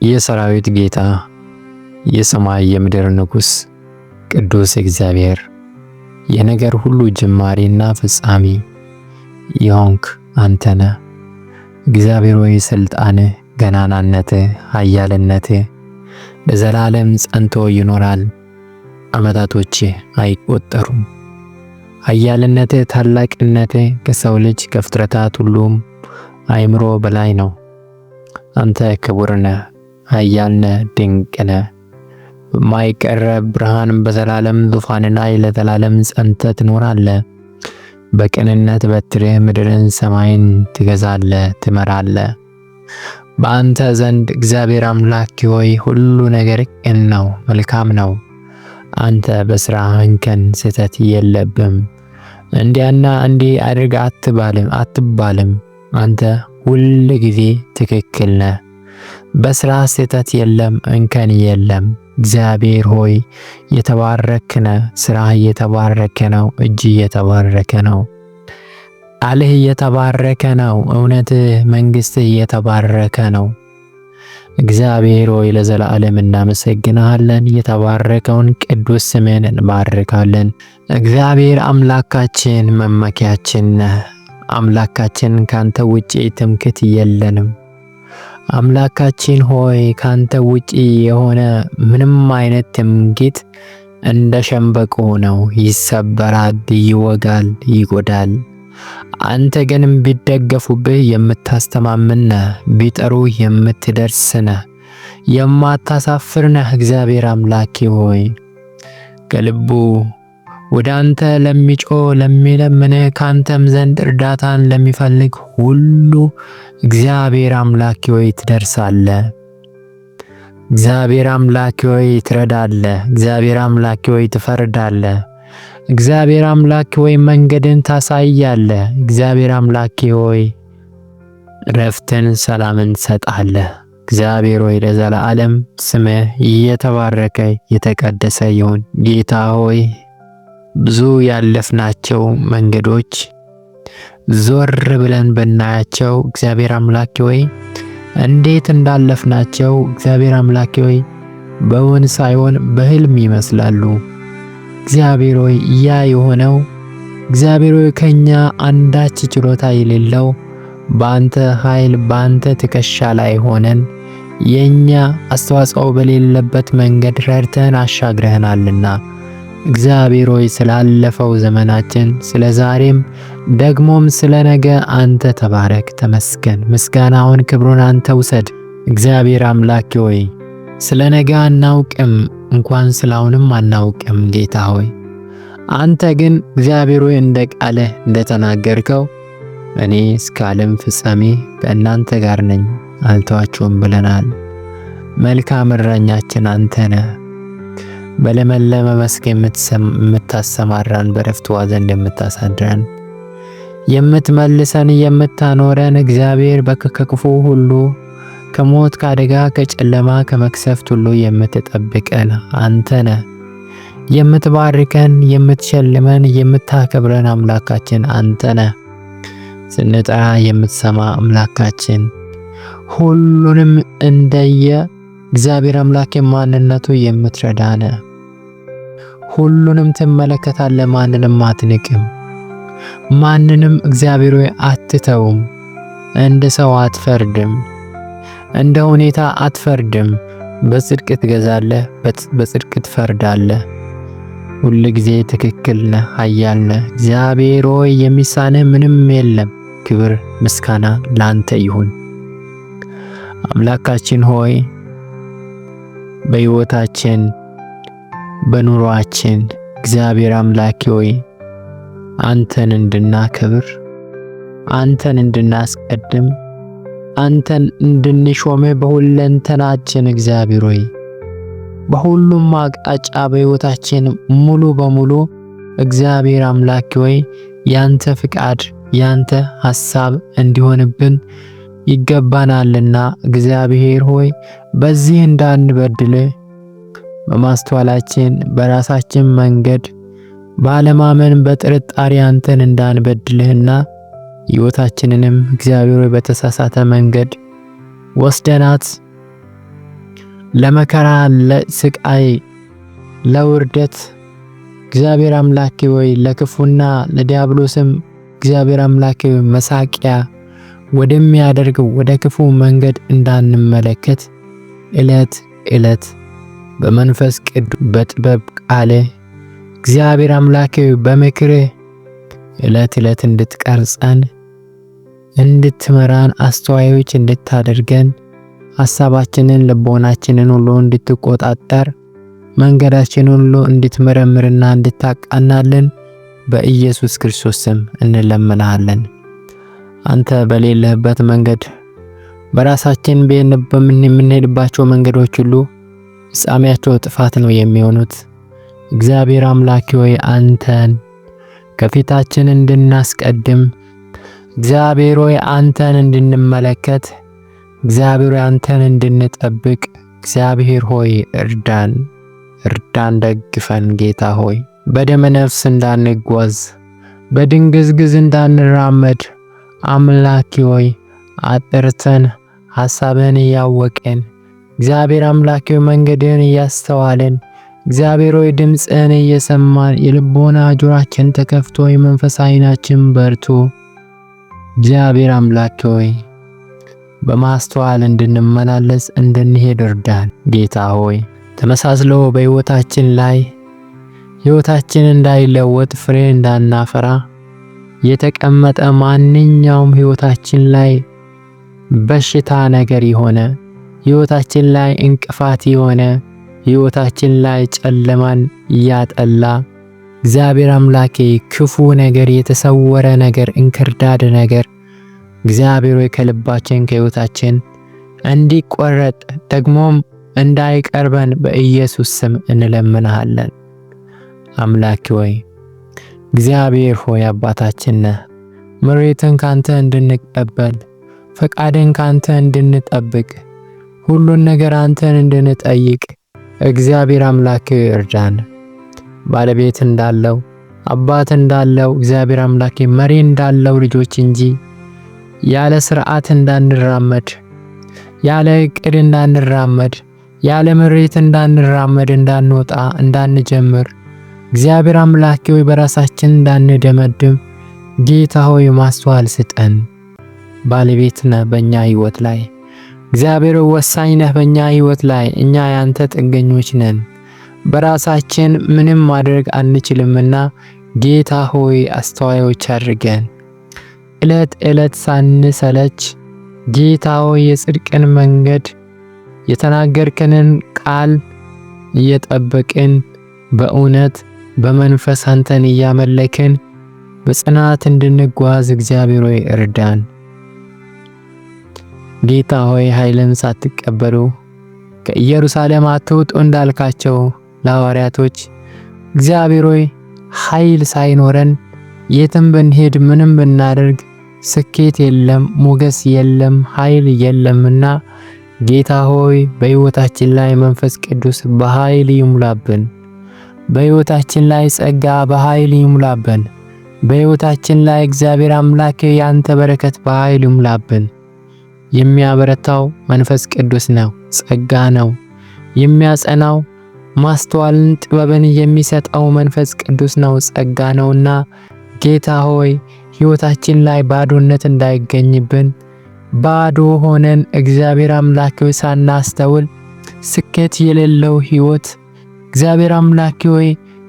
የሰራዊት ጌታ የሰማይ የምድር ንጉሥ ቅዱስ እግዚአብሔር የነገር ሁሉ ጅማሬና ፍጻሜ የሆንክ አንተነ እግዚአብሔር ሆይ ስልጣንህ፣ ገናናነትህ፣ ኃያልነትህ ለዘላለም ጸንቶ ይኖራል። ዓመታቶችህ አይቆጠሩም። ኃያልነትህ፣ ታላቅነትህ ከሰው ልጅ ከፍጥረታት ሁሉም አእምሮ በላይ ነው። አንተ ክቡር ነህ፣ ኃያል ነህ፣ ድንቅ ነህ። በማይቀረብ ብርሃን በዘላለም ዙፋን ላይ ለዘላለም ጸንተህ ትኖራለህ። በቅንነት በትርህ ምድርን ሰማይን ትገዛለህ፣ ትመራለህ። በአንተ ዘንድ እግዚአብሔር አምላክ ሆይ ሁሉ ነገር ቅን ነው፣ መልካም ነው። አንተ በሥራህ እንከን ስህተት የለብም። እንዲያና እንዲህ አድርግ አትባልም። አንተ ሁል ጊዜ ትክክል ነህ። በሥራ ስህተት የለም፣ እንከን የለም። እግዚአብሔር ሆይ የተባረክ ነህ። ሥራህ የተባረከ ነው። እጅህ የተባረከ ነው። ቃልህ የተባረከ ነው። እውነትህ፣ መንግሥትህ የተባረከ ነው። እግዚአብሔር ሆይ ለዘላለም እናመሰግንሃለን። የተባረከውን ቅዱስ ስምህን እንባርካለን። እግዚአብሔር አምላካችን መመኪያችን ነህ። አምላካችን ካንተ ውጪ ትምክህት የለንም። አምላካችን ሆይ ካንተ ውጪ የሆነ ምንም አይነት ትምክህት እንደ ሸምበቆ ነው፣ ይሰበራል፣ ይወጋል፣ ይጎዳል። አንተ ግን ቢደገፉብህ የምታስተማምን ነህ፣ ቢጠሩ የምትደርስ ነህ፣ የማታሳፍር ነህ። እግዚአብሔር አምላኬ ሆይ ከልቡ ወደ አንተ ለሚጮህ ለሚለምንህ ካንተም ዘንድ እርዳታን ለሚፈልግ ሁሉ እግዚአብሔር አምላኬ ሆይ ትደርሳለህ። እግዚአብሔር አምላኬ ሆይ ትረዳለህ። እግዚአብሔር አምላኬ ሆይ ትፈርዳለህ። እግዚአብሔር አምላኬ ሆይ መንገድን ታሳያለህ። እግዚአብሔር አምላኬ ሆይ ረፍትን፣ ሰላምን ትሰጣለህ። እግዚአብሔር ሆይ ለዘላለም ስምህ የተባረከ የተቀደሰ ይሁን። ጌታ ሆይ ብዙ ያለፍናቸው መንገዶች ዞር ብለን ብናያቸው እግዚአብሔር አምላኬ ሆይ እንዴት እንዳለፍናቸው እግዚአብሔር አምላኬ ሆይ በውን ሳይሆን በህልም ይመስላሉ። እግዚአብሔር ሆይ ያ የሆነው እግዚአብሔር ሆይ ከኛ አንዳች ችሎታ የሌለው በአንተ ኃይል በአንተ ትከሻ ላይ ሆነን የኛ አስተዋጽኦ በሌለበት መንገድ ረድተን አሻግረህናልና እግዚአብሔር ሆይ ስላለፈው ዘመናችን ስለ ዛሬም ደግሞም ስለ ነገ አንተ ተባረክ፣ ተመስገን። ምስጋናውን ክብሩን አንተ ውሰድ። እግዚአብሔር አምላኬ ሆይ ስለ ነገ አናውቅም፣ እንኳን ስላሁንም አናውቅም። ጌታ ሆይ አንተ ግን እግዚአብሔር ሆይ እንደ ቃልህ እንደተናገርከው እኔ እስከ ዓለም ፍጻሜ ከእናንተ ጋር ነኝ አልተዋችሁም ብለናል። መልካም እረኛችን አንተ ነህ። በለመለመ መስክ የምታሰማራን፣ በዕረፍት ውኃ ዘንድ የምታሳድረን፣ የምትመልሰን፣ የምታኖረን እግዚአብሔር ከክፉ ሁሉ ከሞት፣ ከአደጋ፣ ከጨለማ፣ ከመክሰፍት ሁሉ የምትጠብቀን አንተ ነህ። የምትባርከን፣ የምትሸልመን፣ የምታከብረን አምላካችን አንተ ነህ። ስንጠራ የምትሰማ አምላካችን ሁሉንም እንደየ እግዚአብሔር አምላክ ማንነቱ የምትረዳነ ሁሉንም ትመለከታለህ። ማንንም አትንቅም። ማንንም እግዚአብሔር ሆይ አትተውም። እንደ ሰው አትፈርድም። እንደ ሁኔታ አትፈርድም። በጽድቅ ትገዛለህ፣ በጽድቅ ትፈርዳለህ። ሁል ጊዜ ትክክል ነህ፣ ኃያል ነህ። እግዚአብሔር ሆይ የሚሳንህ ምንም የለም። ክብር ምስጋና ላንተ ይሁን። አምላካችን ሆይ በሕይወታችን በኑሯችን እግዚአብሔር አምላኬ ሆይ አንተን እንድናከብር፣ አንተን እንድናስቀድም፣ አንተን እንድንሾም በሁለንተናችን እግዚአብሔር ሆይ በሁሉም አቅጣጫ በሕይወታችን ሙሉ በሙሉ እግዚአብሔር አምላኬ ሆይ ያንተ ፍቃድ ያንተ ሐሳብ እንዲሆንብን ይገባናልና እግዚአብሔር ሆይ በዚህ እንዳንበድል በማስተዋላችን በራሳችን መንገድ ባለማመን በጥርጣሬ አንተን እንዳንበድልህና ሕይወታችንንም እግዚአብሔር ሆይ በተሳሳተ መንገድ ወስደናት ለመከራ፣ ለስቃይ፣ ለውርደት እግዚአብሔር አምላኬ ሆይ ለክፉና ለዲያብሎስም እግዚአብሔር አምላኬ መሳቂያ ወደሚያደርገው ወደ ክፉ መንገድ እንዳንመለከት ዕለት ዕለት በመንፈስ ቅዱስ በጥበብ ቃል እግዚአብሔር አምላኬ በምክርህ ዕለት ዕለት እንድትቀርጸን እንድትመራን አስተዋዮች እንድታደርገን ሐሳባችንን ልቦናችንን ሁሉ እንድትቆጣጠር መንገዳችንን ሁሉ እንድትመረምርና እንድታቃናልን በኢየሱስ ክርስቶስ ስም እንለምናለን። አንተ በሌለህበት መንገድ በራሳችን በምንሄድባቸው መንገዶች ሁሉ ፍጻሜያቸው ጥፋት ነው የሚሆኑት። እግዚአብሔር አምላኬ ሆይ አንተን ከፊታችን እንድናስቀድም እግዚአብሔር ሆይ አንተን እንድንመለከት እግዚአብሔር ሆይ አንተን እንድንጠብቅ እግዚአብሔር ሆይ እርዳን፣ ደግፈን። ጌታ ሆይ በደመ ነፍስ እንዳንጓዝ በድንግዝግዝ እንዳንራመድ አምላኬ ሆይ አጥርተን ሐሳብህን እያወቅን እግዚአብሔር አምላኬ ሆይ መንገድህን እያስተዋልን እግዚአብሔር ሆይ ድምጽህን እየሰማን የልቦና ጆሮአችን ተከፍቶ የመንፈስ ዓይናችን በርቶ እግዚአብሔር አምላኬ ሆይ በማስተዋል እንድንመላለስ እንድንሄድ እርዳን። ጌታ ሆይ ተመሳስሎ በሕይወታችን ላይ ሕይወታችን እንዳይለወጥ ፍሬ እንዳናፈራ የተቀመጠ ማንኛውም ሕይወታችን ላይ በሽታ ነገር የሆነ ሕይወታችን ላይ እንቅፋት የሆነ ሕይወታችን ላይ ጨለማን ያጠላ እግዚአብሔር አምላኬ ክፉ ነገር የተሰወረ ነገር እንክርዳድ ነገር እግዚአብሔር ሆይ ከልባችን ከሕይወታችን እንዲቆረጥ ደግሞም እንዳይቀርበን በኢየሱስ ስም እንለምንሃለን። አምላኬ ሆይ እግዚአብሔር ሆይ አባታችን ነህ። ምሪትን ካንተ እንድንቀበል ፈቃድን ካንተ እንድንጠብቅ ሁሉን ነገር አንተን እንድንጠይቅ እግዚአብሔር አምላክ እርዳን። ባለቤት እንዳለው አባት እንዳለው እግዚአብሔር አምላኬ መሪ እንዳለው ልጆች እንጂ ያለ ስርዓት እንዳንራመድ ያለ እቅድ እንዳንራመድ ያለ ምሪት እንዳንራመድ እንዳንወጣ እንዳንጀምር እግዚአብሔር አምላኬ ሆይ በራሳችን እንዳንደመድም ጌታ ሆይ ማስተዋል ስጠን። ባለቤት ነህ በእኛ ሕይወት ላይ እግዚአብሔር ወሳኝ ነህ በእኛ ሕይወት ላይ። እኛ ያንተ ጥገኞች ነን። በራሳችን ምንም ማድረግ አንችልምና ጌታ ሆይ አስተዋዮች አድርገን ዕለት ዕለት ሳንሰለች ጌታ ሆይ የጽድቅን መንገድ የተናገርከንን ቃል እየጠበቅን በእውነት በመንፈስ አንተን እያመለክን በጽናት እንድንጓዝ እግዚአብሔር ሆይ እርዳን። ጌታ ሆይ ኃይልን ሳትቀበሉ ከኢየሩሳሌም አትውጡ እንዳልካቸው ለሐዋርያቶች እግዚአብሔር ሆይ ኃይል ሳይኖረን የትም ብንሄድ ምንም ብናደርግ ስኬት የለም፣ ሞገስ የለም፣ ኃይል የለምና ጌታ ሆይ በሕይወታችን ላይ መንፈስ ቅዱስ በኃይል ይሙላብን። በሕይወታችን ላይ ጸጋ በኃይል ይሙላብን። በሕይወታችን ላይ እግዚአብሔር አምላክ ያንተ በረከት በኃይል ይሙላብን። የሚያበረታው መንፈስ ቅዱስ ነው፣ ጸጋ ነው። የሚያጸናው ማስተዋልን ጥበብን የሚሰጠው መንፈስ ቅዱስ ነው፣ ጸጋ ነውና ጌታ ሆይ ሕይወታችን ላይ ባዶነት እንዳይገኝብን ባዶ ሆነን እግዚአብሔር አምላክ ሆይ ሳናስተውል ስኬት የሌለው ሕይወት እግዚአብሔር አምላክ ሆይ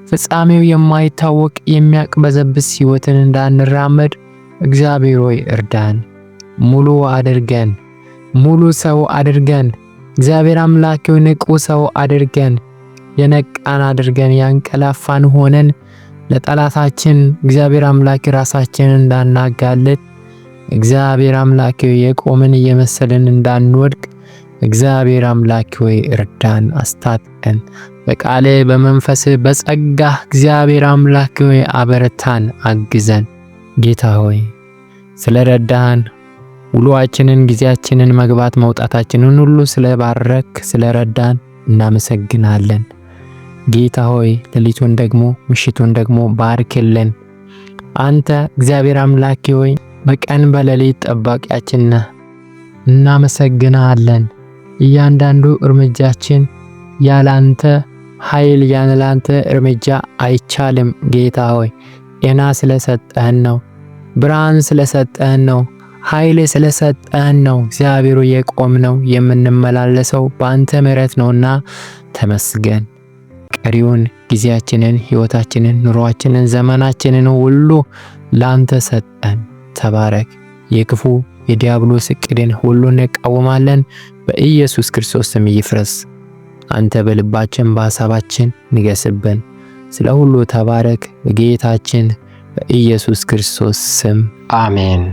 ፍጻሜው የማይታወቅ የሚያቅበዘብስ ሕይወትን እንዳንራመድ እግዚአብሔር ሆይ እርዳን። ሙሉ አድርገን፣ ሙሉ ሰው አድርገን እግዚአብሔር አምላክ ሆይ ንቁ ሰው አድርገን፣ የነቃን አድርገን፣ ያንቀላፋን ሆነን ለጠላታችን እግዚአብሔር አምላክ ራሳችንን እንዳናጋልጥ እግዚአብሔር አምላክ ሆይ የቆምን እየመሰልን እንዳንወድቅ እግዚአብሔር አምላክ ሆይ እርዳን፣ አስታጥቀን፣ በቃሌ በመንፈስ በጸጋ እግዚአብሔር አምላክ ሆይ አበረታን፣ አግዘን። ጌታ ሆይ ስለረዳን ውሎአችንን ጊዜያችንን መግባት መውጣታችንን ሁሉ ስለባረክ ስለረዳን እናመሰግናለን። ጌታ ሆይ ሌሊቱን ደግሞ ምሽቱን ደግሞ ባርክልን። አንተ እግዚአብሔር አምላክ ሆይ በቀን በሌሊት ጠባቂያችን ነህ። እናመሰግናለን። እያንዳንዱ እርምጃችን ያላንተ ኃይል ያላንተ እርምጃ አይቻልም። ጌታ ሆይ ጤና ስለሰጠህን ነው፣ ብርሃን ስለሰጠህን ነው፣ ኃይል ስለሰጠህን ነው እግዚአብሔር የቆምነው የምንመላለሰው በአንተ ምሕረት ነውና ተመስገን። ቀሪውን ጊዜያችንን፣ ሕይወታችንን፣ ኑሯችንን፣ ዘመናችንን ሁሉ ላንተ ሰጠን። ተባረክ። የክፉ የዲያብሎስ ዕቅድን ሁሉ እንቃወማለን። በኢየሱስ ክርስቶስ ስም ይፍረስ። አንተ በልባችን በሐሳባችን ንገስብን። ስለ ሁሉ ተባረክ። በጌታችን በኢየሱስ ክርስቶስ ስም አሜን።